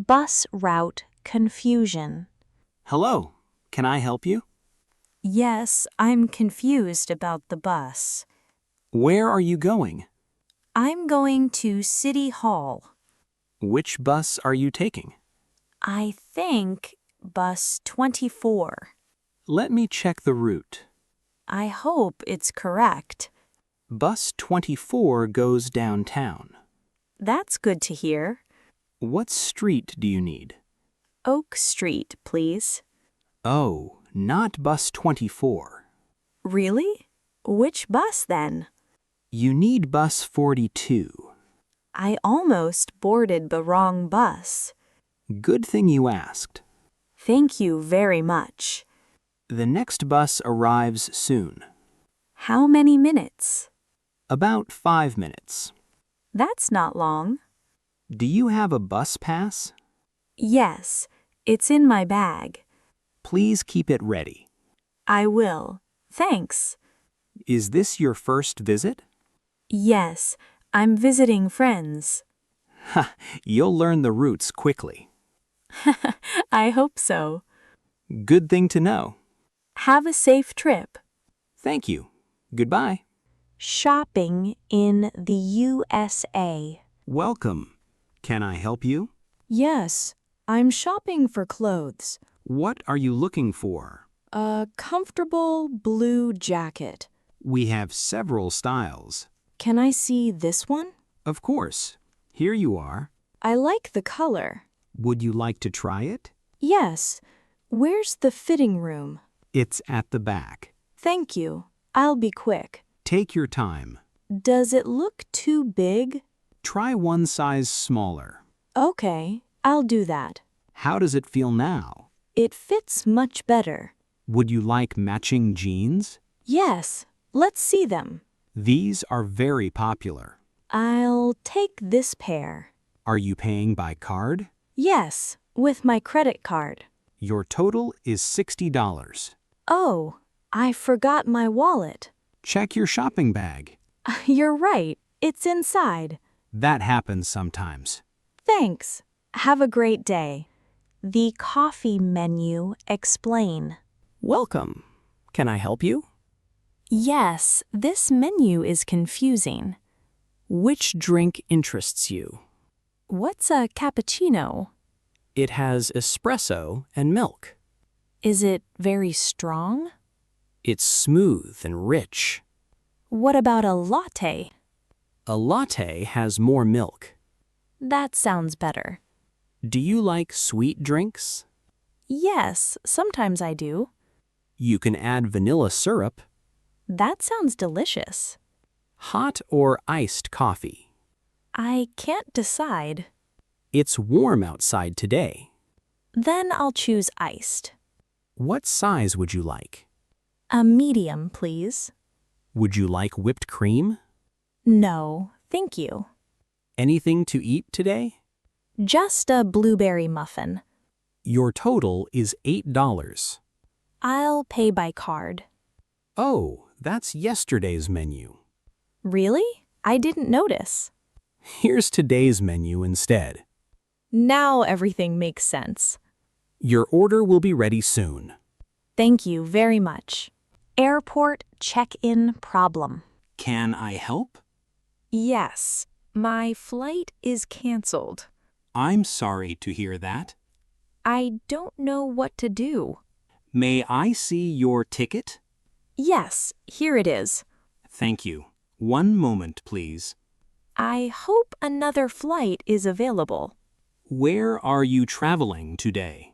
Bus route confusion. Hello, can I help you? Yes, I'm confused about the bus. Where are you going? I'm going to City Hall. Which bus are you taking? I think bus 24. Let me check the route. I hope it's correct. Bus 24 goes downtown. That's good to hear. What street do you need? Oak Street, please. Oh, not bus 24. Really? Which bus then? You need bus 42. I almost boarded the wrong bus. Good thing you asked. Thank you very much. The next bus arrives soon. How many minutes? About 5 minutes. That's not long. Do you have a bus pass? Yes, it's in my bag. Please keep it ready. I will. Thanks. Is this your first visit? Yes, I'm visiting friends. Ha, you'll learn the routes quickly. I hope so. Good thing to know. Have a safe trip. Thank you. Goodbye. Shopping in the USA. Welcome. Can I help you? Yes, I'm shopping for clothes. What are you looking for? A comfortable blue jacket. We have several styles. Can I see this one? Of course. Here you are. I like the color. Would you like to try it? Yes. Where's the fitting room? It's at the back. Thank you. I'll be quick. Take your time. Does it look too big? Try one size smaller. Okay, I'll do that. How does it feel now? It fits much better. Would you like matching jeans? Yes, let's see them. These are very popular. I'll take this pair. Are you paying by card? Yes, with my credit card. Your total is $60. Oh, I forgot my wallet. Check your shopping bag. You're right, it's inside. That happens sometimes. Thanks. Have a great day. The coffee menu explain. Welcome. Can I help you? Yes, this menu is confusing. Which drink interests you? What's a cappuccino? It has espresso and milk. Is it very strong? It's smooth and rich. What about a latte? A latte has more milk. That sounds better. Do you like sweet drinks? Yes, sometimes I do. You can add vanilla syrup. That sounds delicious. Hot or iced coffee? I can't decide. It's warm outside today. Then I'll choose iced. What size would you like? A medium, please. Would you like whipped cream? No, thank you. Anything to eat today? Just a blueberry muffin. Your total is $8. I'll pay by card. Oh, that's yesterday's menu. Really? I didn't notice. Here's today's menu instead. Now everything makes sense. Your order will be ready soon. Thank you very much. Airport check-in problem. Can I help? Yes, my flight is canceled. I'm sorry to hear that. I don't know what to do. May I see your ticket? Yes, here it is. Thank you. One moment, please. I hope another flight is available. Where are you traveling today?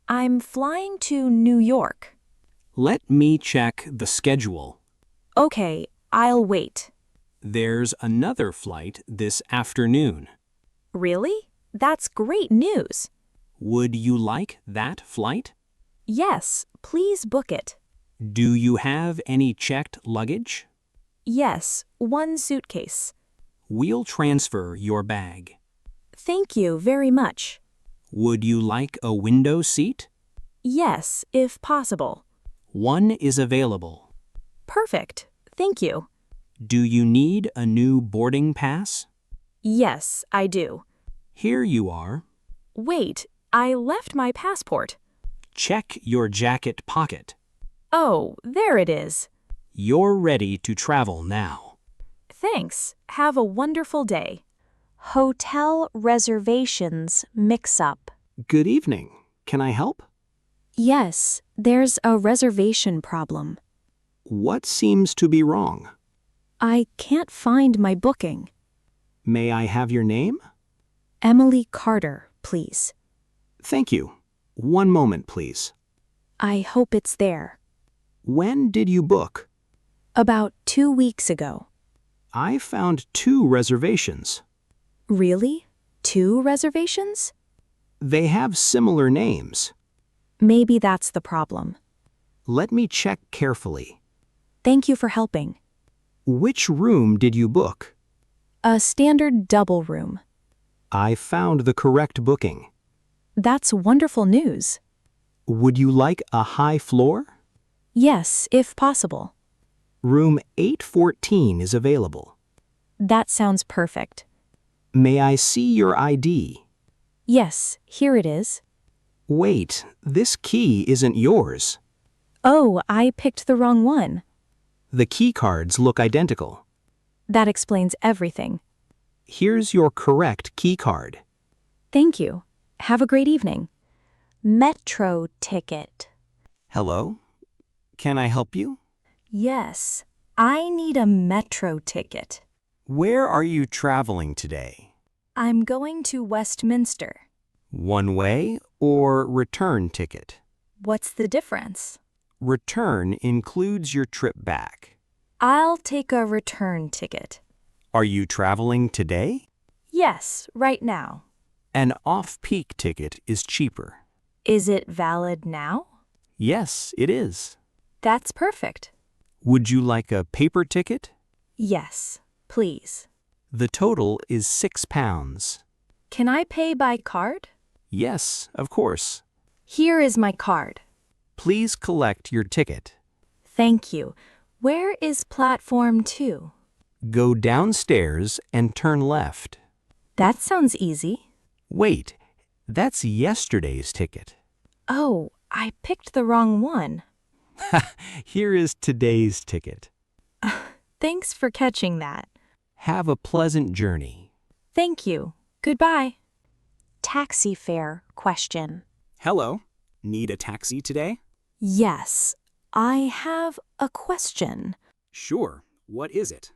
I'm flying to New York. Let me check the schedule. Okay, I'll wait. There's another flight this afternoon. Really? That's great news. Would you like that flight? Yes, please book it. Do you have any checked luggage? Yes, one suitcase. We'll transfer your bag. Thank you very much. Would you like a window seat? Yes, if possible. One is available. Perfect. Thank you. Do you need a new boarding pass? Yes, I do. Here you are. Wait, I left my passport. Check your jacket pocket. Oh, there it is. You're ready to travel now. Thanks. Have a wonderful day. Hotel reservations mix-up. Good evening. Can I help? Yes, there's a reservation problem. What seems to be wrong? I can't find my booking. May I have your name? Emily Carter, please. Thank you. One moment, please. I hope it's there. When did you book? About 2 weeks ago. I found 2 reservations. Really? 2 reservations? They have similar names. Maybe that's the problem. Let me check carefully. Thank you for helping. Which room did you book? A standard double room. I found the correct booking. That's wonderful news. Would you like a high floor? Yes, if possible. Room 814 is available. That sounds perfect. May I see your ID? Yes, here it is. Wait, this key isn't yours. Oh, I picked the wrong one. The key cards look identical. That explains everything. Here's your correct key card. Thank you. Have a great evening. Metro ticket. Hello? Can I help you? Yes, I need a metro ticket. Where are you traveling today? I'm going to Westminster. One way or return ticket? What's the difference? Return includes your trip back. I'll take a return ticket. Are you traveling today? Yes, right now. An off-peak ticket is cheaper. Is it valid now? Yes, it is. That's perfect. Would you like a paper ticket? Yes, please. The total is £6. Can I pay by card? Yes, of course. Here is my card. Please collect your ticket. Thank you. Where is platform 2? Go downstairs and turn left. That sounds easy. Wait, that's yesterday's ticket. Oh, I picked the wrong one. Here is today's ticket. Thanks for catching that. Have a pleasant journey. Thank you. Goodbye. Taxi fare question. Hello. Need a taxi today? Yes, I have a question. Sure. What is it?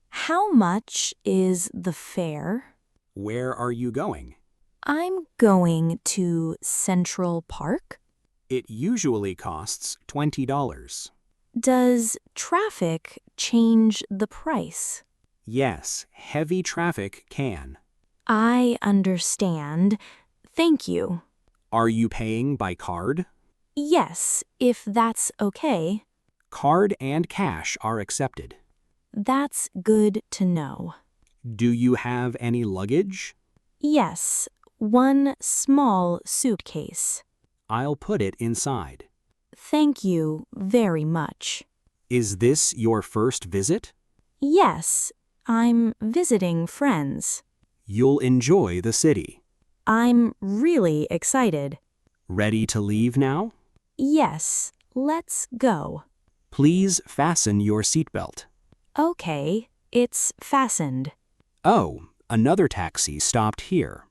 How much is the fare? Where are you going? I'm going to Central Park. It usually costs $20. Does traffic change the price? Yes, heavy traffic can. I understand. Thank you. Are you paying by card? Yes, if that's okay. Card and cash are accepted. That's good to know. Do you have any luggage? Yes, one small suitcase. I'll put it inside. Thank you very much. Is this your first visit? Yes, I'm visiting friends. You'll enjoy the city. I'm really excited. Ready to leave now? Yes, let's go. Please fasten your seatbelt. Okay, it's fastened. Oh, another taxi stopped here.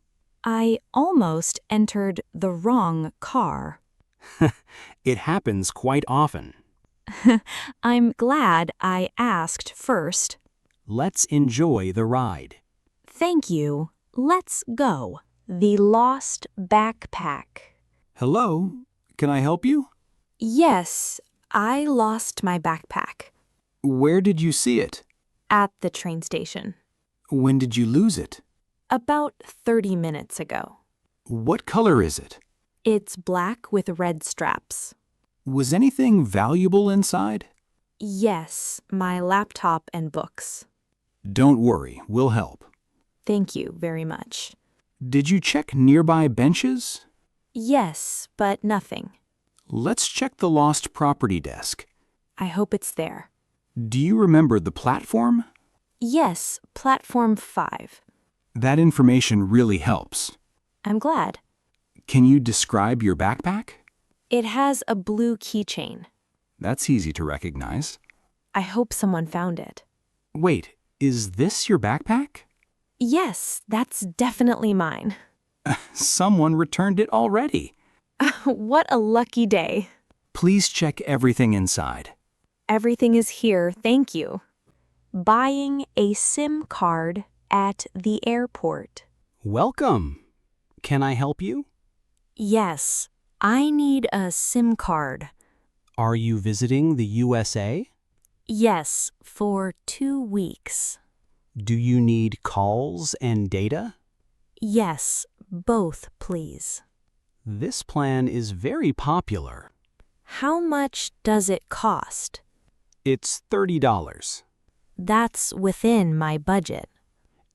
I almost entered the wrong car. It happens quite often. I'm glad I asked first. Let's enjoy the ride. Thank you. Let's go. The lost backpack. Hello? Can I help you? Yes, I lost my backpack Where did you see it? at the train station When did you lose it? about 30 minutes ago. What color is it? It's black with red straps. Was anything valuable inside? Yes, my laptop and books. Don't worry, we'll help. Thank you very much. Did you check nearby benches? Yes, but nothing. Let's check the lost property desk. I hope it's there. Do you remember the platform? Yes, platform 5. That information really helps. I'm glad. Can you describe your backpack? It has a blue keychain. That's easy to recognize. I hope someone found it. Wait, is this your backpack? Yes, that's definitely mine. Someone returned it already. What a lucky day. Please check everything inside. Everything is here, thank you. Buying a SIM card at the airport. Welcome. Can I help you? Yes, I need a SIM card. Are you visiting the USA? Yes, for 2 weeks. Do you need calls and data? Yes, both, please. This plan is very popular. How much does it cost? It's $30. That's within my budget.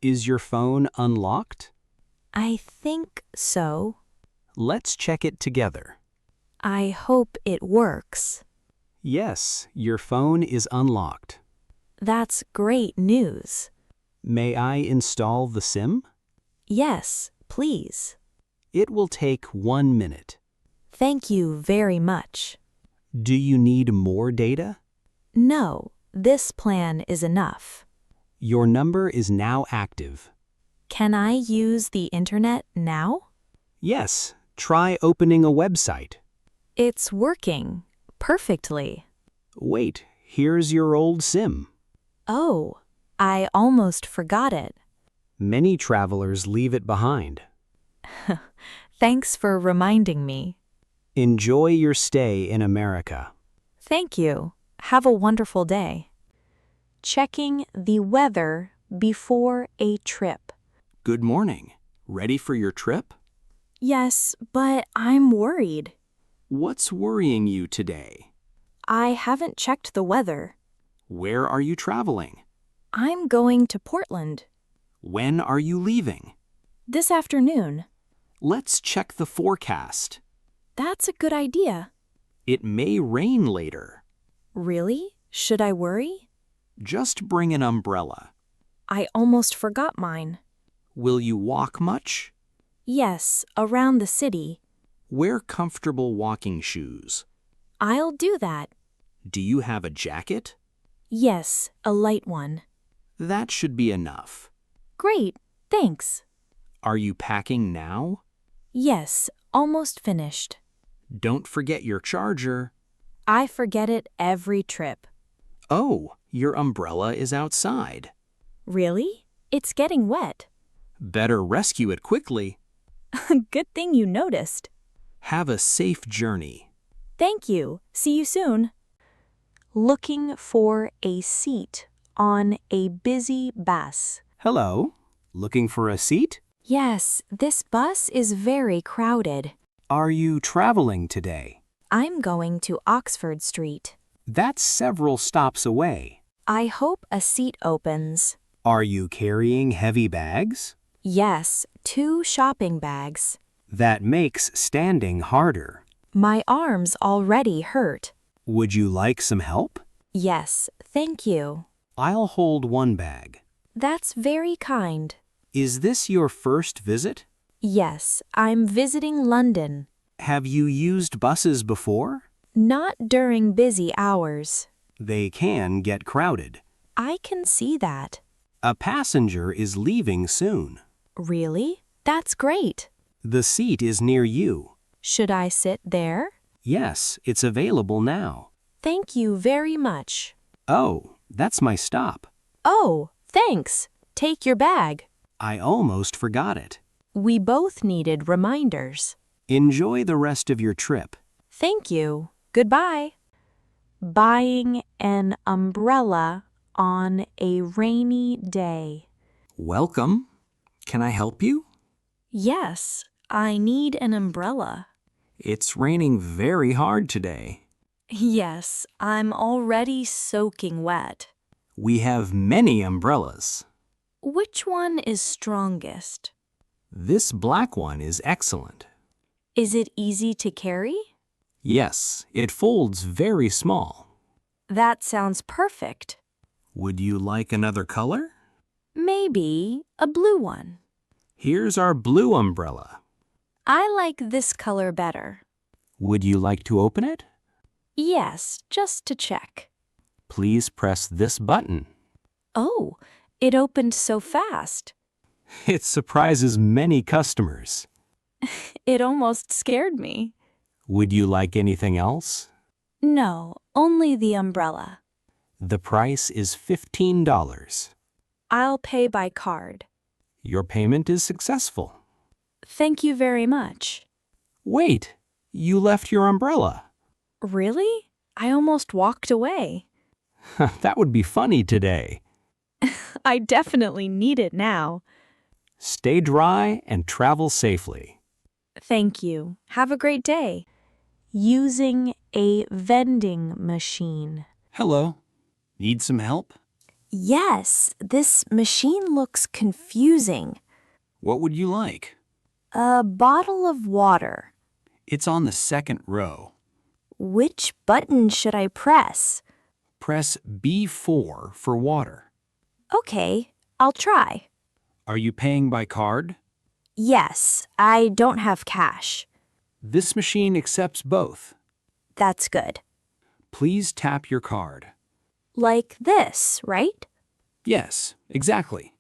Is your phone unlocked? I think so. Let's check it together. I hope it works. Yes, your phone is unlocked. That's great news. May I install the SIM? Yes, please. It will take 1 minute. Thank you very much. Do you need more data? No, this plan is enough. Your number is now active. Can I use the internet now? Yes, try opening a website. It's working perfectly. Wait, here's your old SIM. Oh, I almost forgot it. Many travelers leave it behind. Thanks for reminding me. Enjoy your stay in America. Thank you. Have a wonderful day. Checking the weather before a trip. Good morning. Ready for your trip? Yes, but I'm worried. What's worrying you today? I haven't checked the weather. Where are you traveling? I'm going to Portland When are you leaving? this afternoon. Let's check the forecast. That's a good idea. It may rain later. Really? Should I worry? Just bring an umbrella. I almost forgot mine. Will you walk much? Yes, around the city. Wear comfortable walking shoes. I'll do that. Do you have a jacket? Yes, a light one. That should be enough. Great, thanks. Are you packing now? Yes, almost finished. Don't forget your charger. I forget it every trip. Oh, your umbrella is outside. Really? It's getting wet. Better rescue it quickly. Good thing you noticed. Have a safe journey. Thank you. See you soon. Looking for a seat on a busy bus. Hello. Looking for a seat? Yes, this bus is very crowded. Are you traveling today? I'm going to Oxford Street. That's several stops away. I hope a seat opens. Are you carrying heavy bags? Yes, 2 shopping bags. That makes standing harder. My arms already hurt. Would you like some help? Yes, thank you. I'll hold one bag. That's very kind. Is this your first visit? Yes, I'm visiting London. Have you used buses before? Not during busy hours. They can get crowded. I can see that. A passenger is leaving soon. Really? That's great. The seat is near you. Should I sit there? Yes, it's available now. Thank you very much. Oh, that's my stop. Oh, thanks. Take your bag. I almost forgot it. We both needed reminders. Enjoy the rest of your trip. Thank you. Goodbye. Buying an umbrella on a rainy day. Welcome. Can I help you? Yes, I need an umbrella. It's raining very hard today. Yes, I'm already soaking wet. We have many umbrellas. Which one is strongest? This black one is excellent. Is it easy to carry? Yes, it folds very small. That sounds perfect. Would you like another color? Maybe a blue one. Here's our blue umbrella. I like this color better. Would you like to open it? Yes, just to check. Please press this button. Oh, it opened so fast. It surprises many customers. It almost scared me. Would you like anything else? No, only the umbrella. The price is $15. I'll pay by card. Your payment is successful. Thank you very much. Wait, you left your umbrella. Really? I almost walked away. That would be funny today. I definitely need it now. Stay dry and travel safely. Thank you. Have a great day. Using a vending machine. Hello. Need some help? Yes, this machine looks confusing. What would you like? A bottle of water. It's on the second row. Which button should I press? Press B4 for water. Okay, I'll try. Are you paying by card? Yes, I don't have cash. This machine accepts both. That's good. Please tap your card. Like this, right? Yes, exactly.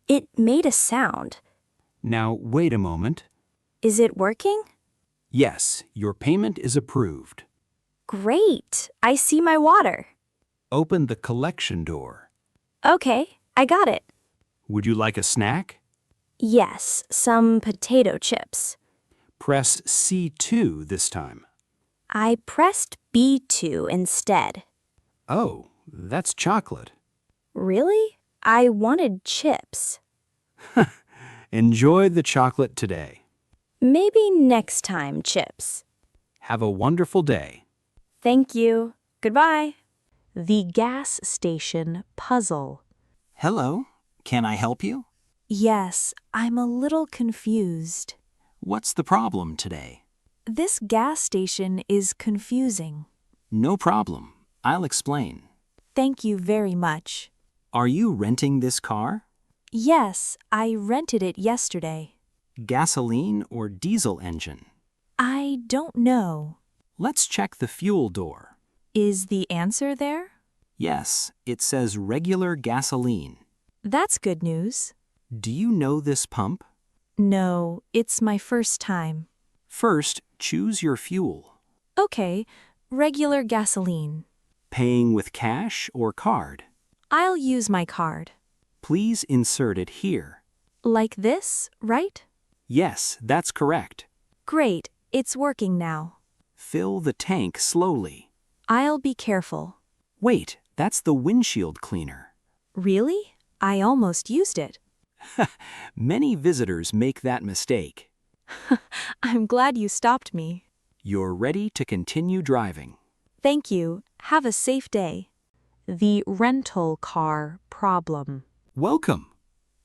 It made a sound. Now wait a moment. Is it working? Yes, your payment is approved. Great, I see my water. Open the collection door. Okay, I got it. Would you like a snack? Yes, some potato chips. Press C2 this time. I pressed B2 instead. Oh, that's chocolate. Really? I wanted chips. Enjoy the chocolate today. Maybe next time, chips. Have a wonderful day. Thank you. Goodbye. The gas station puzzle. Hello, can I help you? Yes, I'm a little confused. What's the problem today? This gas station is confusing. No problem. I'll explain. Thank you very much. Are you renting this car? Yes, I rented it yesterday. Gasoline or diesel engine? I don't know. Let's check the fuel door. Is the answer there? Yes, it says regular gasoline. That's good news. Do you know this pump? No, it's my first time. First, choose your fuel. Okay, regular gasoline. Paying with cash or card? I'll use my card. Please insert it here. Like this, right? Yes, that's correct. Great, it's working now. Fill the tank slowly. I'll be careful. Wait, that's the windshield cleaner. Really? I almost used it. Many visitors make that mistake. I'm glad you stopped me. You're ready to continue driving. Thank you. Have a safe day. The rental car problem. Welcome.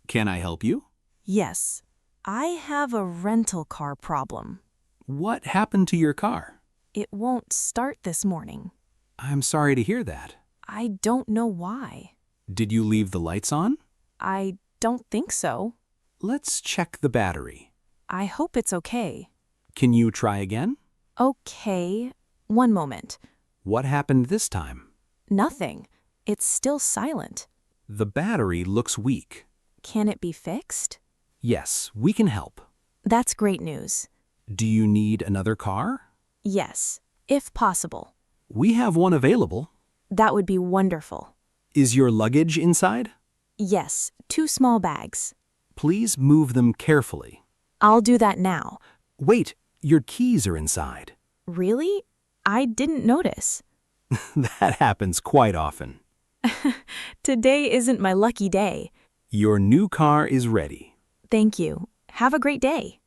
Can I help you? Yes, I have a rental car problem. What happened to your car? It won't start this morning. I'm sorry to hear that. I don't know why. Did you leave the lights on? I don't think so. Let's check the battery. I hope it's okay. Can you try again? Okay, one moment. What happened this time? Nothing. It's still silent. The battery looks weak. Can it be fixed? Yes, we can help. That's great news. Do you need another car? Yes, if possible. We have one available. That would be wonderful. Is your luggage inside? Yes, 2 small bags. Please move them carefully. I'll do that now. Wait, your keys are inside. Really? I didn't notice. That happens quite often. Today isn't my lucky day. Your new car is ready. Thank you. Have a great day.